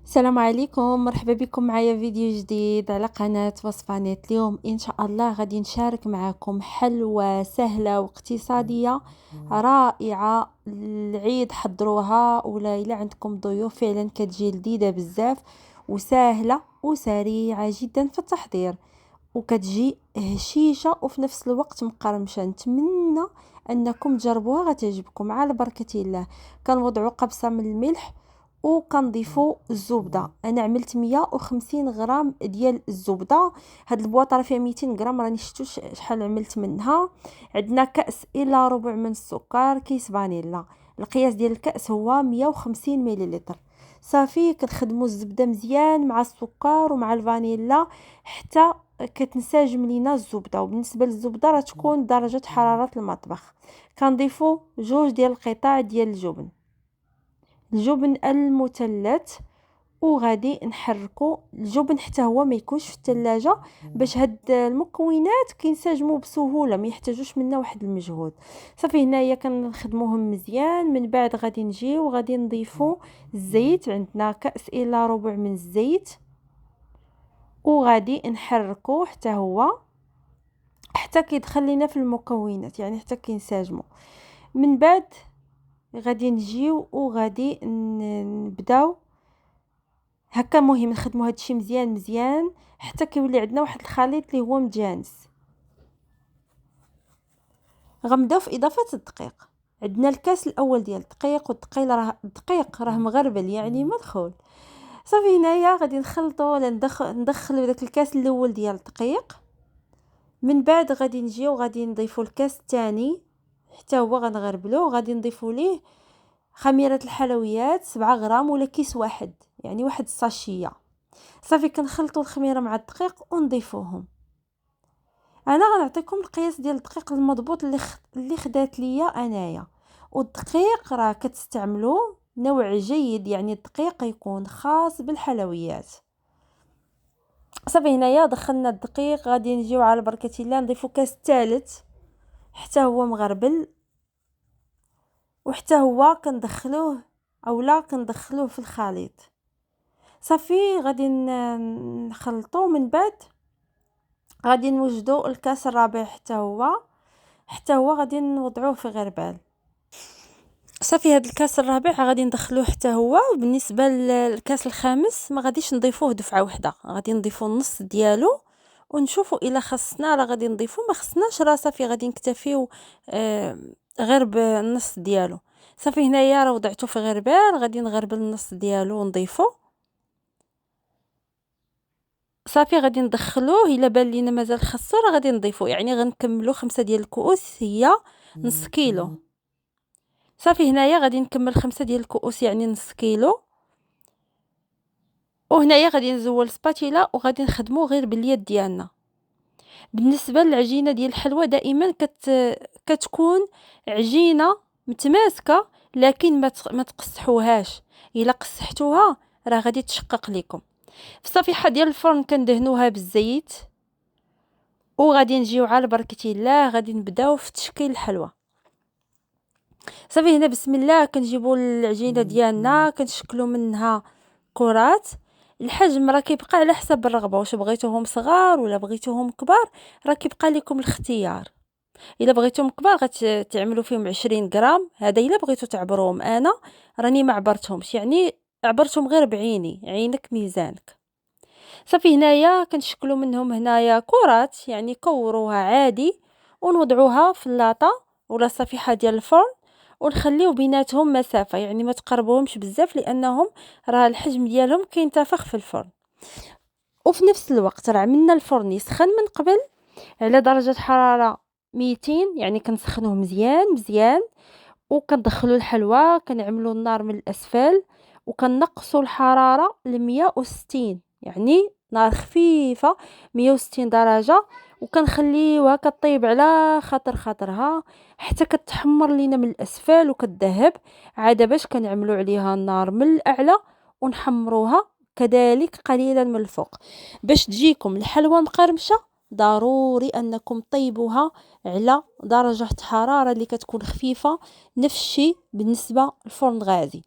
السلام عليكم، مرحبا بكم معايا فيديو جديد على قناة وصفانات. اليوم ان شاء الله غادي نشارك معكم حلوى سهلة واقتصادية رائعة العيد. حضروها ولا الا عندكم ضيوف، فعلا كتجي لذيذة بزاف وسهلة وسريعة جدا في التحضير، وكتجي هشيشة وفي نفس الوقت مقرمشة. نتمنى انكم تجربوها، غتعجبكم على بركة الله. كنوضعوا قبصة من الملح وكنضيفوا الزبده. انا عملت 150 غرام ديال الزبده. هاد البواطه راه فيها 200 غرام، راني شفتوا شحال عملت منها. عندنا كاس الا ربع من السكر، كيس فانيلا. القياس ديال الكاس هو 150 مليلتر. صافي كنخدموا الزبده مزيان مع السكر ومع الفانيلا حتى كتنسجم لينا الزبده. وبالنسبه للزبده راه تكون درجه حراره المطبخ. كنضيفوا جوج ديال القطع ديال الجبن المثلث، وغادي نحركو الجبن حتى هو ما يكونش في الثلاجه، باش هاد المكونات كينسجموا بسهوله، ما يحتاجوش منا واحد المجهود. صافي هنايا كنخدموهم مزيان. من بعد غادي نجيو وغادي نضيفو الزيت. عندنا كاس الا ربع من الزيت، وغادي نحركو حتى هو حتى كيدخل لينا في المكونات، يعني حتى كينسجموا. من بعد غادي نجيو وغادي نبداو هكا. مهم نخدموا هادشي مزيان مزيان حتى كيولي عندنا واحد الخليط اللي هو مجانس. غنبداو في اضافه الدقيق. عندنا الكاس الاول ديال الدقيق، الدقيق راه مغربل يعني مدخول. صافي هنايا غادي نخلطوا ولا ندخلوا داك الكاس الاول ديال الدقيق. من بعد غادي نجيو غادي نضيفوا الكاس الثاني حتى هو غنغربلوه. غادي نضيفوا ليه خميره الحلويات 7 غرام ولا كيس واحد، يعني واحد الساشيه. صافي كنخلطوا الخميره مع الدقيق ونضيفوهم. انا غنعطيكم القياس ديال الدقيق المضبوط اللي خدات ليا انايا. والدقيق راه كتستعملوا نوع جيد، يعني الدقيق يكون خاص بالحلويات. صافي هنايا دخلنا الدقيق. غادي نجيو على بركه الله نضيفوا كاس ثالث حتى هو مغربل، وحتى هو كندخلوه اولا كندخلوه في الخليط. صافي غادي نخلطوه. من بعد غادي نوجدوا الكاس الرابع حتى هو غادي نوضعوه في غربال. صافي هاد الكاس الرابع غادي ندخلوه حتى هو. وبالنسبه للكاس الخامس ما غاديش نضيفوه دفعه واحده، غادي نضيفوا النص ديالو ونشوفوا الا خصنا راه غادي نضيفوا، ما خصناش راه صافي غادي نكتفيو غير بالنص ديالو. صافي هنايا راه وضعته في غربال، غادي نغربل النص ديالو ونضيفو. صافي غادي ندخلوه. الا بان لينا مازال خاصو راه غادي نضيفو، يعني غنكملو 5 ديال الكؤوس هي نص كيلو. صافي هنايا غادي نكمل 5 ديال الكؤوس يعني نص كيلو. وهنايا غادي نزول سباتيلا وغادي نخدمو غير باليد ديالنا. بالنسبه للعجينه ديال الحلوى دائما كتكون عجينه متماسكه، لكن ما تقصحوهاش. الا قصحتوها راه غادي تشقق لكم. في الصفيحه ديال الفرن كندهنوها بالزيت، وغادي نجيو على بركه الله غادي نبداو في تشكيل الحلوى. صافي هنا بسم الله كنجيبوا العجينه ديالنا كنشكلوا منها كرات. الحجم راه كيبقى على حسب الرغبه، واش بغيتوهم صغار ولا بغيتوهم كبار راه كيبقى لكم الاختيار. الا بغيتوهم كبار غتعملوا فيهم 20 غرام. هذا الا بغيتو تعبروهم، انا راني ما عبرتهمش، يعني عبرتهم غير بعيني، عينك ميزانك. صافي هنايا كنشكلوا منهم هنايا كرات، يعني كوروها عادي ونوضعوها في اللاطه ولا الصفيحه ديال الفرن، ونخليو بيناتهم مسافه، يعني ما تقربوهمش بزاف لانهم راه الحجم ديالهم كينتفخ في الفرن. وفي نفس الوقت راه عملنا الفرن يسخن من قبل على درجه حراره 200، يعني كنسخنوه مزيان مزيان. وكندخلوا الحلوى كنعملوا النار من الاسفل، وكنقصوا الحراره ل 160، يعني نار خفيفه 160 درجه. وكنخليوها كطيب على خاطرها حتى كتحمر لينا من الاسفل وكتذهب. عاد باش كنعملوا عليها النار من الاعلى ونحمروها كذلك قليلا من الفوق. باش تجيكم الحلوى مقرمشه ضروري انكم طيبوها على درجه حراره اللي كتكون خفيفه. نفس الشيء بالنسبه للفرن غازي.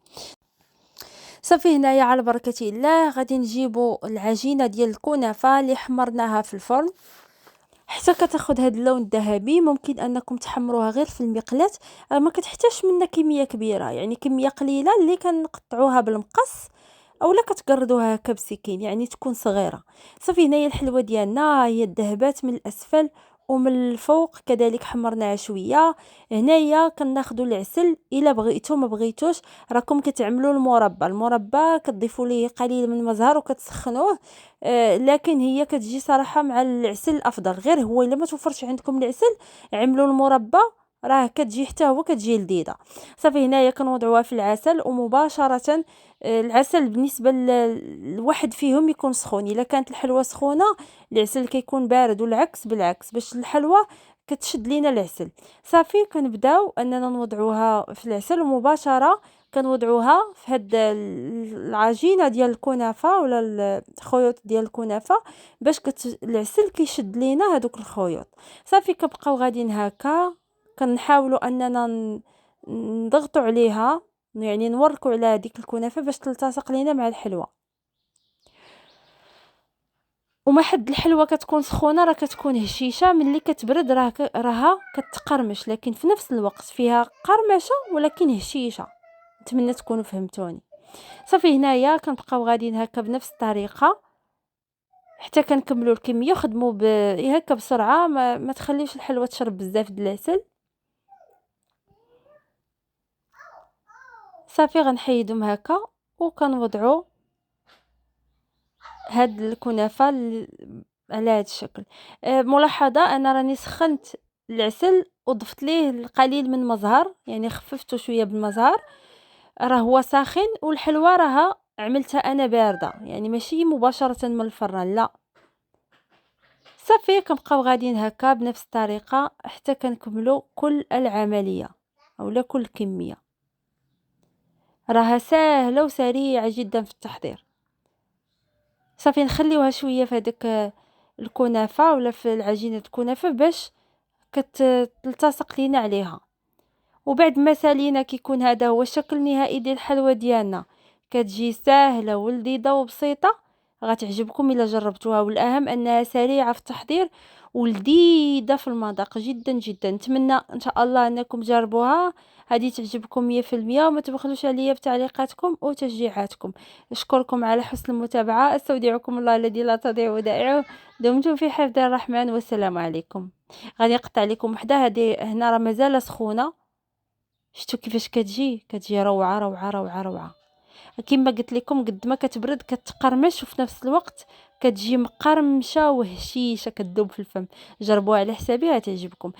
صافي هنايا على بركة الله غادي نجيبو العجينة ديال الكنافة اللي حمرناها في الفرن حتى كتاخد هاد اللون الذهبي. ممكن انكم تحمروها غير في المقلاة، ما كتحتاجش منا كمية كبيرة، يعني كمية قليلة اللي كنقطعوها بالمقص اولا كتقردوها هكا بسكين، يعني تكون صغيرة. صافي هنايا الحلوة ديالنا هي ذهبات من الاسفل ومن الفوق كذلك حمرناها شويه. هنايا كناخذوا العسل، الا بغيتو ما بغيتوش راكم كتعملوا المربى كتضيفوا ليه قليل من المزهر وكتسخنوه. لكن هي كتجي صراحه مع العسل افضل، غير هو الا ما توفرش عندكم العسل عملوا المربى، راه كتجي حتى هو كتجي لذيذه. صافي هنايا كنوضعوها في العسل ومباشره العسل بالنسبه لواحد فيهم يكون سخون، الا كانت الحلوه سخونه العسل كيكون بارد، والعكس بالعكس باش الحلوه كتشد لينا العسل. صافي كنبداو اننا نوضعوها في العسل ومباشره كنوضعوها في هاد العجينه ديال الكنافه ولا الخيوط ديال الكنافه باش العسل كيشد لينا هذوك الخيوط. صافي كنبقاو غاديين هكا كنحاولوا اننا نضغطوا عليها، يعني نوركوا على هذيك الكنافه باش تلتصق لينا مع الحلوه. وما حد الحلوه كتكون سخونه راه كتكون هشيشه، ملي كتبرد راها كتقرمش، لكن في نفس الوقت فيها قرمشه ولكن هشيشه. نتمنى تكونوا فهمتوني. صافي هنايا كنبقاو غاديين هكا بنفس الطريقه حتى كنكملوا الكميه، وخدموا هكا بسرعه، ما تخليوش الحلوه تشرب بزاف د العسل. صافي غنحيدهم هكا وكنوضعوا هاد الكنافه على هاد الشكل. ملاحظه انا راني سخنت العسل وضفت ليه القليل من مزهر، يعني خففته شويه بالمزهر، راه هو ساخن، والحلوه راها عملتها انا بارده، يعني ماشي مباشره من الفران لا. صافي كنبقاو غاديين هكا بنفس الطريقه حتى كنكملوا كل العمليه اولا كل الكميه. راها سهله وسريعه جدا في التحضير. صافي نخليوها شويه في هذاك الكنافه ولا في العجينه الكنافه باش كتلتصق لينا عليها. وبعد ما سالينا كيكون هذا هو الشكل النهائي ديال الحلوه ديالنا. كتجي سهله ولذيذه وبسيطه، غتعجبكم الا جربتوها، والاهم انها سريعه في التحضير ولذيذه في المذاق جدا جدا. نتمنى ان شاء الله انكم تجربوها، هذه تعجبكم 100%، وما تبخلوش عليا بتعليقاتكم وتشجيعاتكم. اشكركم على حسن المتابعه، استودعكم الله الذي لا تضيع ودائعه. دمتم في حفظ الرحمن، والسلام عليكم. غادي نقطع لكم وحده، هذه هنا راه مازال سخونه، شفتوا كيفاش كتجي روعه روعه روعه روعه. كما قلت لكم قد ما كتبرد كتقرمش، وفي نفس الوقت كتجي مقرمشه وهشيشه كتذوب في الفم. جربوها على حسابي هتعجبكم.